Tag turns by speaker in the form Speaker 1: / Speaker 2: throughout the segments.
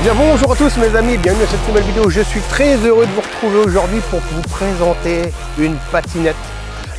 Speaker 1: bien bonjour à tous mes amis, bienvenue à cette nouvelle vidéo. Je suis très heureux de vous retrouver aujourd'hui pour vous présenter une patinette.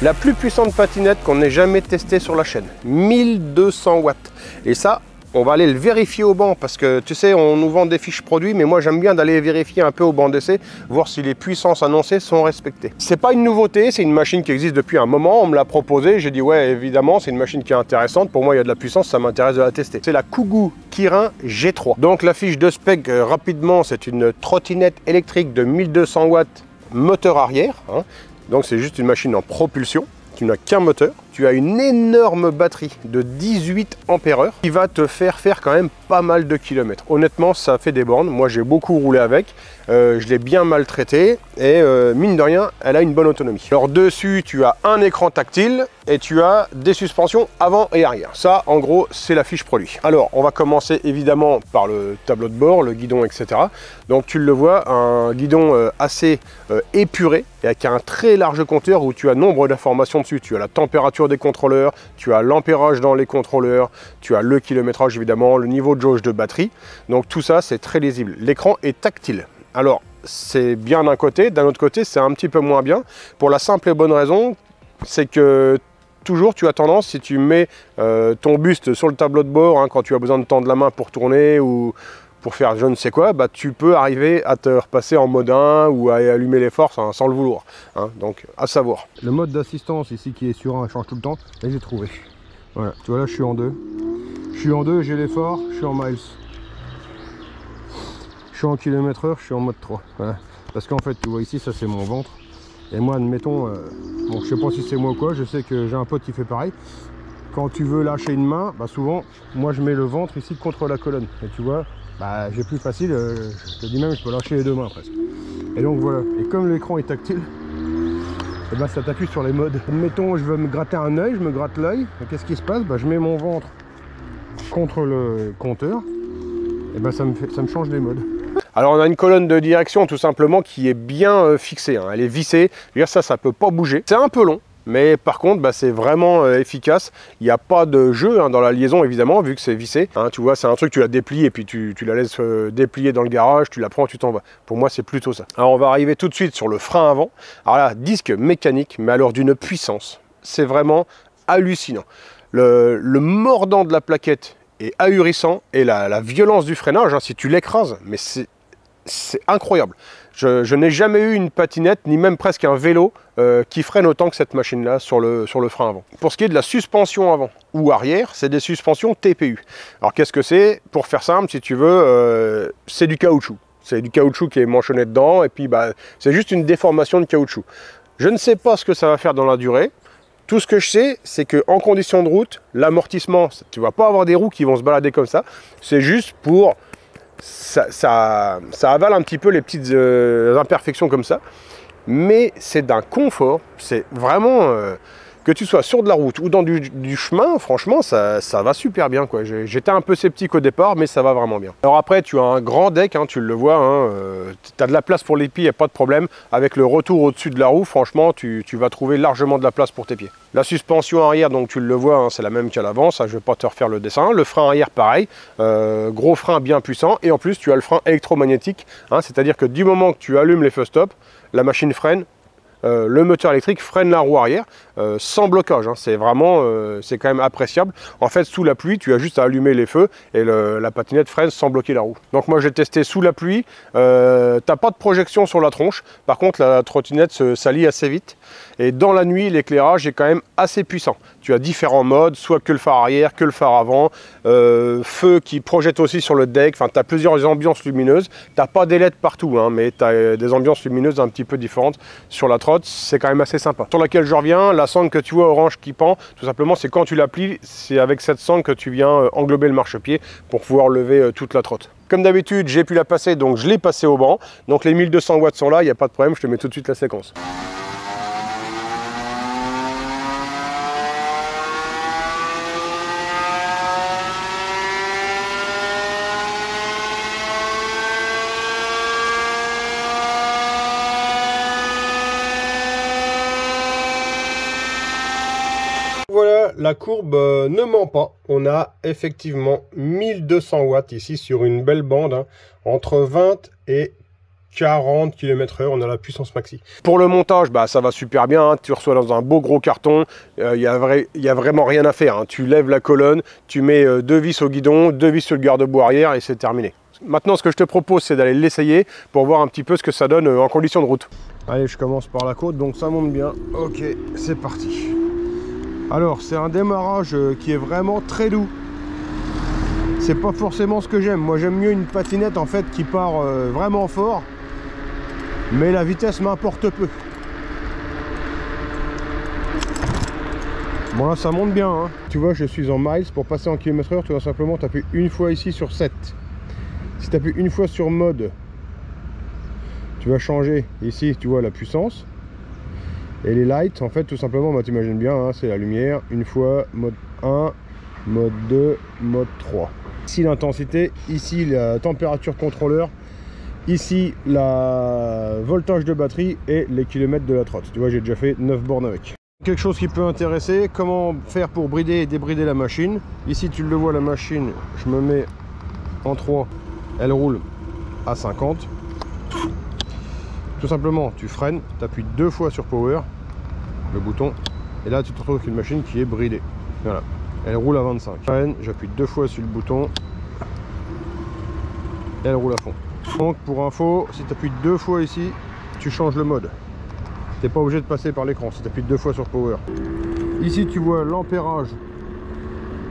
Speaker 1: La plus puissante patinette qu'on ait jamais testée sur la chaîne. 1200 watts. Et ça, on va aller le vérifier au banc parce que tu sais, on nous vend des fiches produits, mais moi j'aime bien d'aller vérifier un peu au banc d'essai, voir si les puissances annoncées sont respectées. C'est pas une nouveauté, c'est une machine qui existe depuis un moment, on me l'a proposé, j'ai dit ouais évidemment c'est une machine qui est intéressante, pour moi il y a de la puissance, ça m'intéresse de la tester. C'est la Kugu Kirin G3. Donc la fiche de spec rapidement, c'est une trottinette électrique de 1200 watts, moteur arrière, hein. Donc c'est juste une machine en propulsion, tu n'as qu'un moteur. Tu as une énorme batterie de 18 ampères-heure qui va te faire quand même pas mal de kilomètres. Honnêtement, ça fait des bornes. Moi, j'ai beaucoup roulé avec. Je l'ai bien maltraité et mine de rien, elle a une bonne autonomie. Alors dessus, tu as un écran tactile et tu as des suspensions avant et arrière. Ça, en gros, c'est la fiche produit. Alors, on va commencer évidemment par le tableau de bord, le guidon, etc. Donc, tu le vois, un guidon assez épuré et avec un très large compteur où tu as nombre d'informations dessus. Tu as la température des contrôleurs, tu as l'ampérage dans les contrôleurs, tu as le kilométrage évidemment, le niveau de jauge de batterie. Donc tout ça, c'est très lisible. L'écran est tactile. Alors, c'est bien d'un côté, d'un autre côté, c'est un petit peu moins bien. Pour la simple et bonne raison, c'est que toujours tu as tendance, si tu mets ton buste sur le tableau de bord, hein, quand tu as besoin de tendre la main pour tourner ou pour faire je ne sais quoi, bah, tu peux arriver à te repasser en mode 1 ou à allumer les forces hein, sans le vouloir. Hein, donc à savoir. Le mode d'assistance ici qui est sur 1 change tout le temps et j'ai trouvé. Voilà, tu vois là je suis en 2. Je suis en 2, j'ai l'effort, je suis en miles. Je suis en km/h, je suis en mode 3. Voilà. Parce qu'en fait tu vois ici ça c'est mon ventre. Et moi admettons, bon je sais pas si c'est moi ou quoi, je sais que j'ai un pote qui fait pareil. Quand tu veux lâcher une main, bah souvent moi je mets le ventre ici contre la colonne. Et tu vois, bah, j'ai plus facile, je te dis même je peux lâcher les deux mains presque. Et donc voilà, et comme l'écran est tactile, et bah, ça t'appuie sur les modes. Admettons je veux me gratter un œil, je me gratte l'œil, qu'est-ce qui se passe? Bah, je mets mon ventre contre le compteur, et bah, ça me change les modes. Alors on a une colonne de direction tout simplement qui est bien fixée, hein. Elle est vissée, je veux dire ça peut pas bouger. C'est un peu long. Mais par contre, bah, c'est vraiment efficace. Il n'y a pas de jeu hein, dans la liaison, évidemment, vu que c'est vissé. Hein, tu vois, c'est un truc, tu la déplies et puis tu la laisses déplier dans le garage, tu la prends, tu t'en vas. Pour moi, c'est plutôt ça. Alors, on va arriver tout de suite sur le frein avant. Alors là, disque mécanique, mais alors d'une puissance. C'est vraiment hallucinant. Le mordant de la plaquette est ahurissant et la violence du freinage, hein, si tu l'écrases, mais c'est incroyable. Je n'ai jamais eu une patinette, ni même presque un vélo, qui freine autant que cette machine-là sur le frein avant. Pour ce qui est de la suspension avant ou arrière, c'est des suspensions TPU. Alors qu'est-ce que c'est? Pour faire simple, si tu veux, c'est du caoutchouc. C'est du caoutchouc qui est manchonné dedans, et puis bah, c'est juste une déformation de caoutchouc. Je ne sais pas ce que ça va faire dans la durée. Tout ce que je sais, c'est qu'en condition de route, l'amortissement, tu ne vas pas avoir des roues qui vont se balader comme ça. C'est juste pour... Ça avale un petit peu les petites imperfections comme ça, mais c'est d'un confort, c'est vraiment que tu sois sur de la route ou dans du chemin, franchement ça va super bien quoi. J'étais un peu sceptique au départ, mais ça va vraiment bien. Alors après tu as un grand deck, hein, tu le vois, hein, tu as de la place pour les pieds, il n'y a pas de problème. Avec le retour au-dessus de la roue, franchement tu vas trouver largement de la place pour tes pieds. La suspension arrière, donc tu le vois, hein, c'est la même qu'à l'avant, ça je ne vais pas te refaire le dessin. Le frein arrière pareil, gros frein bien puissant, et en plus tu as le frein électromagnétique, hein, c'est-à-dire que du moment que tu allumes les feux stop, la machine freine. Le moteur électrique freine la roue arrière sans blocage, hein. C'est vraiment, c'est quand même appréciable. En fait, sous la pluie, tu as juste à allumer les feux et la patinette freine sans bloquer la roue. Donc moi, j'ai testé sous la pluie. T'as pas de projection sur la tronche. Par contre, la trottinette se salit assez vite. Et dans la nuit, l'éclairage est quand même assez puissant. Tu as différents modes, soit que le phare arrière, que le phare avant, feu qui projette aussi sur le deck. Enfin, tu as plusieurs ambiances lumineuses. Tu n'as pas des LED partout, hein, mais tu as des ambiances lumineuses un petit peu différentes sur la trotte. C'est quand même assez sympa. Sur laquelle je reviens, la sangle que tu vois orange qui pend, tout simplement, c'est quand tu l'applies, c'est avec cette sangle que tu viens englober le marchepied pour pouvoir lever toute la trotte. Comme d'habitude, j'ai pu la passer, donc je l'ai passé au banc. Donc les 1200 watts sont là, il n'y a pas de problème, je te mets tout de suite la séquence. Voilà, la courbe ne ment pas. On a effectivement 1200 watts ici sur une belle bande, hein, entre 20 et 40 km/h, on a la puissance maxi. Pour le montage, bah, ça va super bien, hein. Tu reçois dans un beau gros carton, il y a vraiment rien à faire, hein. Tu lèves la colonne, tu mets 2 vis au guidon, 2 vis sur le garde-boue arrière et c'est terminé. Maintenant, ce que je te propose, c'est d'aller l'essayer pour voir un petit peu ce que ça donne en conditions de route. Allez, je commence par la côte, donc ça monte bien. Ok, c'est parti. Alors, c'est un démarrage qui est vraiment très doux. C'est pas forcément ce que j'aime. Moi, j'aime mieux une patinette en fait qui part vraiment fort. Mais la vitesse m'importe peu. Bon là ça monte bien, hein. Tu vois, je suis en miles. Pour passer en km/h, tu vas simplement taper une fois ici sur 7. Si tu appuies une fois sur mode, tu vas changer ici, tu vois la puissance. Et les lights, en fait, tout simplement, bah, tu imagines bien, hein, c'est la lumière. Une fois, mode 1, mode 2, mode 3. Ici l'intensité, ici la température contrôleur. Ici, la voltage de batterie et les kilomètres de la trotte. Tu vois, j'ai déjà fait 9 bornes avec. Quelque chose qui peut intéresser, comment faire pour brider et débrider la machine. Ici, tu le vois, la machine, je me mets en 3, elle roule à 50. Tout simplement, tu freines, tu appuies 2 fois sur Power, le bouton, et là, tu te retrouves avec une machine qui est bridée. Voilà, elle roule à 25. Je freine, j'appuie 2 fois sur le bouton, et elle roule à fond. Donc pour info, si tu appuies 2 fois ici, tu changes le mode. Tu n'es pas obligé de passer par l'écran si tu appuies 2 fois sur Power. Ici tu vois l'ampérage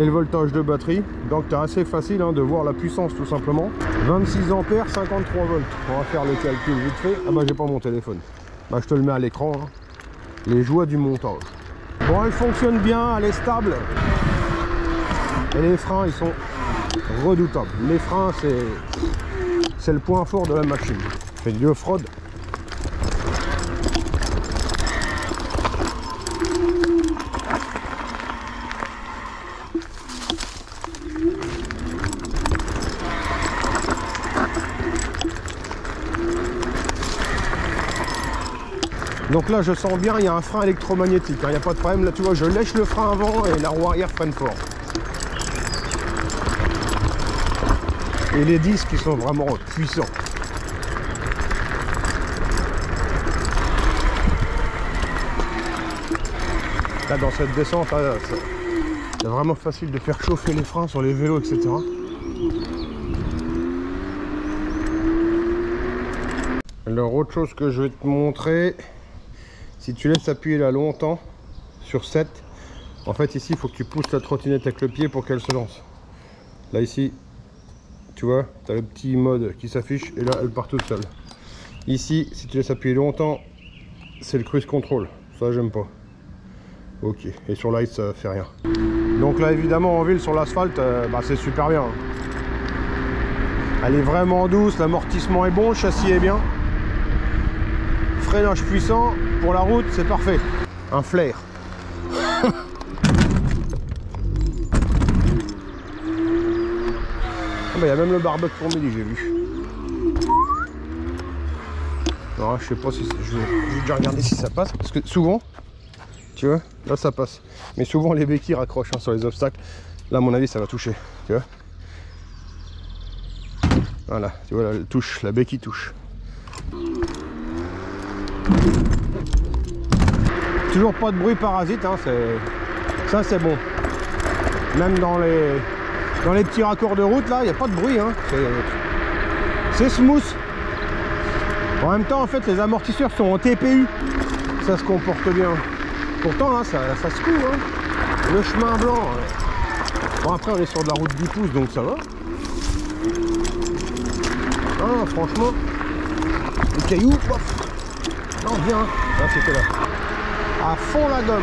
Speaker 1: et le voltage de batterie. Donc c'est assez facile, hein, de voir la puissance tout simplement. 26 ampères, 53 volts. On va faire le calcul vite fait. Ah bah j'ai pas mon téléphone. Bah je te le mets à l'écran, hein. Les joies du montage. Bon, elle fonctionne bien, elle est stable. Et les freins ils sont redoutables. Les freins c'est le point fort de la machine. Je fais du off-road. Donc là je sens bien, il y a un frein électromagnétique, hein, il n'y a pas de problème. Là tu vois, je lèche le frein avant et la roue arrière freine fort. Et les disques ils sont vraiment puissants. Là dans cette descente, c'est vraiment facile de faire chauffer les freins sur les vélos, etc. Alors autre chose que je vais te montrer, si tu laisses appuyer là longtemps sur 7, en fait ici il faut que tu pousses la trottinette avec le pied pour qu'elle se lance. Là ici, tu vois, tu as le petit mode qui s'affiche et là elle part toute seule. Ici, si tu laisses appuyer longtemps, c'est le cruise control. Ça j'aime pas. Ok, et sur light ça fait rien. Donc là évidemment en ville sur l'asphalte, bah, c'est super bien. Elle est vraiment douce, l'amortissement est bon, le châssis est bien. Freinage puissant, pour la route c'est parfait. Un flair. Ah bah, y a même le barbecue pour midi, j'ai vu. Alors, je sais pas si je vais déjà regarder si ça passe, parce que souvent, tu vois, là ça passe. Mais souvent les béquilles raccrochent, hein, sur les obstacles. Là à mon avis ça va toucher, tu vois. Voilà, tu vois, là, elle touche, la béquille touche. Toujours pas de bruit parasite, hein, ça c'est bon. Même dans les petits raccords de route là, il n'y a pas de bruit, hein. C'est smooth. En même temps en fait les amortisseurs sont en TPU. Ça se comporte bien. Pourtant là ça se coule, hein. Le chemin blanc. Bon après on est sur de la route 10 pouces donc ça va. Ah franchement, les cailloux, pof. Non bien, là c'était là. À fond la gomme.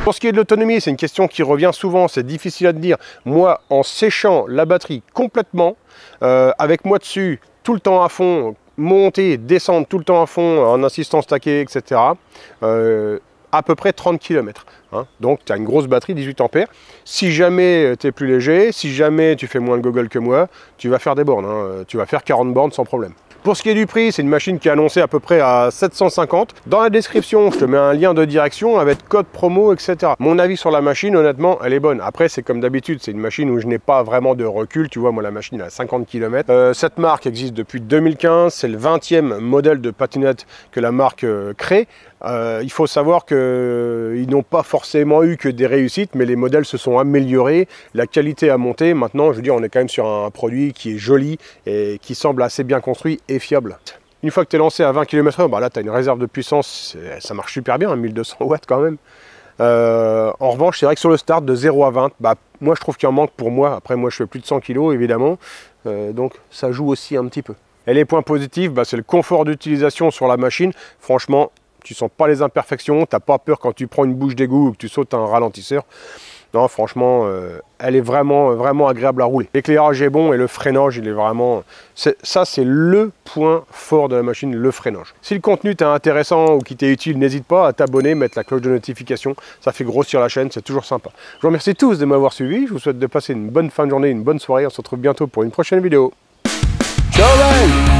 Speaker 1: Pour ce qui est de l'autonomie, c'est une question qui revient souvent, c'est difficile à te dire. Moi, en séchant la batterie complètement, avec moi dessus, tout le temps à fond, monter, descendre tout le temps à fond, en insistant stacké, etc., à peu près 30 km. Hein. Donc, tu as une grosse batterie, 18 ampères. Si jamais tu es plus léger, si jamais tu fais moins de gogol que moi, tu vas faire des bornes. Hein. Tu vas faire 40 bornes sans problème. Pour ce qui est du prix, c'est une machine qui est annoncée à peu près à 750. Dans la description, je te mets un lien de direction avec code promo, etc. Mon avis sur la machine, honnêtement, elle est bonne. Après, c'est comme d'habitude, c'est une machine où je n'ai pas vraiment de recul. Tu vois, moi, la machine a 50 km. Cette marque existe depuis 2015. C'est le 20e modèle de patinette que la marque crée. Il faut savoir qu'ils n'ont pas forcément eu que des réussites, mais les modèles se sont améliorés, la qualité a monté. Maintenant, je veux dire, on est quand même sur un produit qui est joli et qui semble assez bien construit et fiable. Une fois que tu es lancé à 20 km/h, bah là, tu as une réserve de puissance, ça marche super bien, 1200 watts quand même. En revanche, c'est vrai que sur le start de 0 à 20, bah, moi je trouve qu'il en manque pour moi. Après, moi je fais plus de 100 kg évidemment, donc ça joue aussi un petit peu. Et les points positifs, bah, c'est le confort d'utilisation sur la machine. Franchement, tu sens pas les imperfections, tu n'as pas peur quand tu prends une bouche d'égout ou que tu sautes un ralentisseur. Non, franchement, elle est vraiment agréable à rouler. L'éclairage est bon et le freinage, il est vraiment... Ça, c'est le point fort de la machine, le freinage. Si le contenu t'est intéressant ou qui t'est utile, n'hésite pas à t'abonner, mettre la cloche de notification. Ça fait grossir la chaîne, c'est toujours sympa. Je vous remercie tous de m'avoir suivi. Je vous souhaite de passer une bonne fin de journée, une bonne soirée. On se retrouve bientôt pour une prochaine vidéo. Ciao, bye!